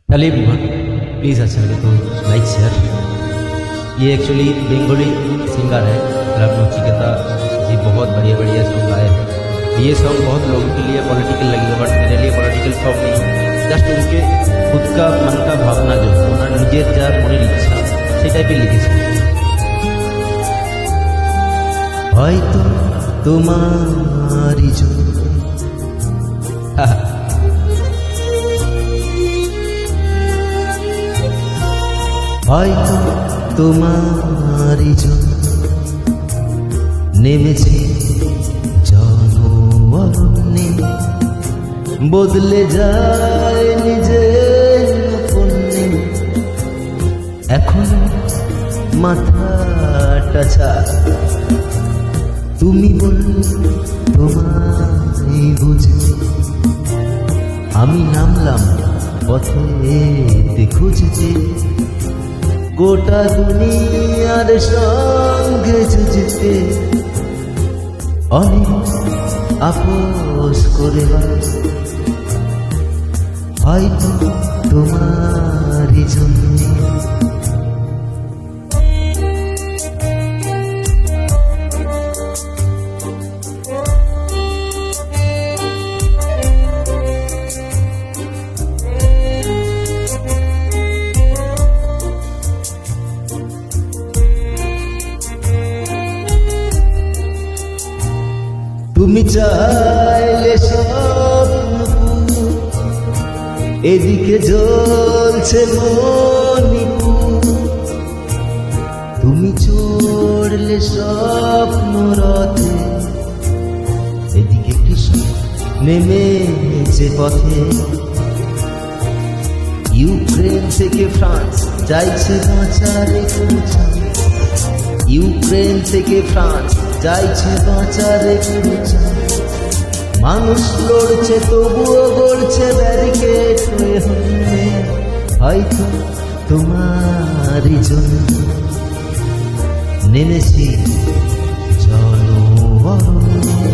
Hello everyone, please अच्छा लगे तो लाइक शेयर। ये एक्चुअली बंगाली सिंगर है रब नचिकेता जी, बहुत बढ़िया बढ़िया सॉन्ग गाए हैं। ये सॉन्ग बहुत लोगों के लिए पॉलिटिकल लगेगा, बट मेरे लिए पॉलिटिकल सॉन्ग नहीं, जस्ट उनके खुद का मन का भावना जो ओनार निजेर जा मনের इच्छा সেই টাইপের লিখেছে। হয়তো তোমারই জন্য হয়তো তোমারই জন্য নেমেছে জনঅরণ্যে, বদলে যায় নিজের পণ্যে। এখন মাথাটা ছাড়, তুমি বললে তোমায় বুঝতে, আমি নামলাম পথে খুঁজতে, গোটা দুনিয়ার সঙ্গে যুঝতে। অনেক আপোষ করে হয়তো তোমারই জন্য। তুমি চাইলে স্বপ্ন, এদিকে জ্বলছে মণিপুর। তুমি চড়লে স্বপ্ন রথে, এদিকে কৃষ্ণ নেমেছে পথে। ইউক্রেন থেকে ফ্রান্স চাইছে বাঁচার একটু চান্স, ইউক্রেন থেকে ফ্রান্স চাইছে বাঁচার একটু চান্স। মানুষ লড়ছে তবুও গড়ছে ব্যারিকেড হয়ে হয়ে। হয়তো তোমারই জন্য নেমেছি জনঅরণ্যে,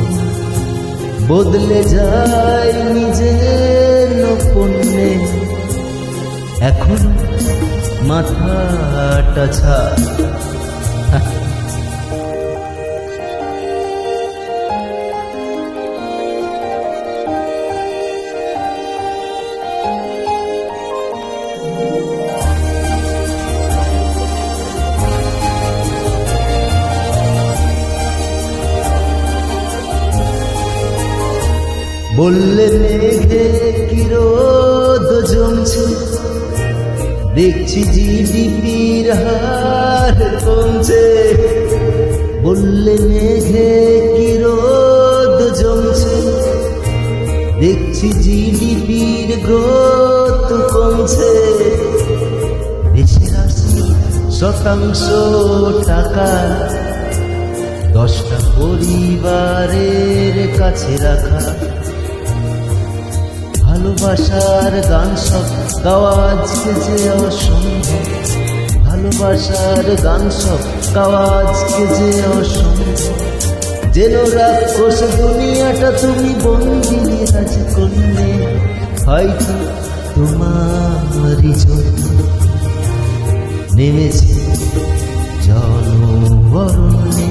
বদলে যায় নিজের পণ্যে। এখন মাথাটা ছাড়, বললে মেঘে কি রোদ জমছে, দেখছি জিডিপির হার কমছে। বললে মেঘে কি রোদ জমছে, দেখছি জিডিপির গ্রোথ কমছে। দেশের 80% টাকা 10টা পরিবারের কাছে রাখা। ভালোবাসার গান সব গাওয়া আজকে যে অসম্ভব, ভালোবাসার গান সব গাওয়া আজকে যে অসম্ভব। যেন রাক্ষস দুনিয়াটা তুমি বন্দি রাজকন্যে। হয়তো তোমারই জন্য নেমেছে জনঅরণ্যে,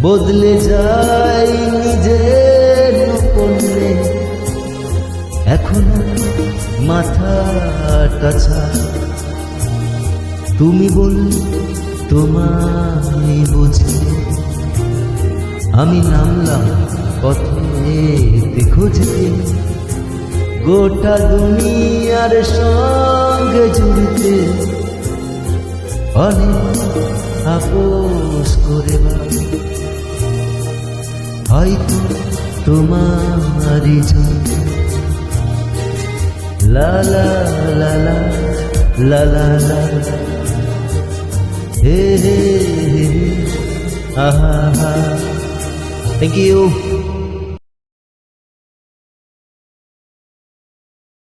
বদলে যায় নিজের পণ্যে। এখনো মাথাটা ছাড়, তুমি বললে তোমায় বুঝতে, আমি নামলাম পথে খুঁজতে, গোটা দুনিয়ার সঙ্গে জুড়তে। অনেক আপোষ করে হয়তো তোমারই জন্য। লা লা লা লা লা লা লা, হে হে হে, আহা হা। Thank you.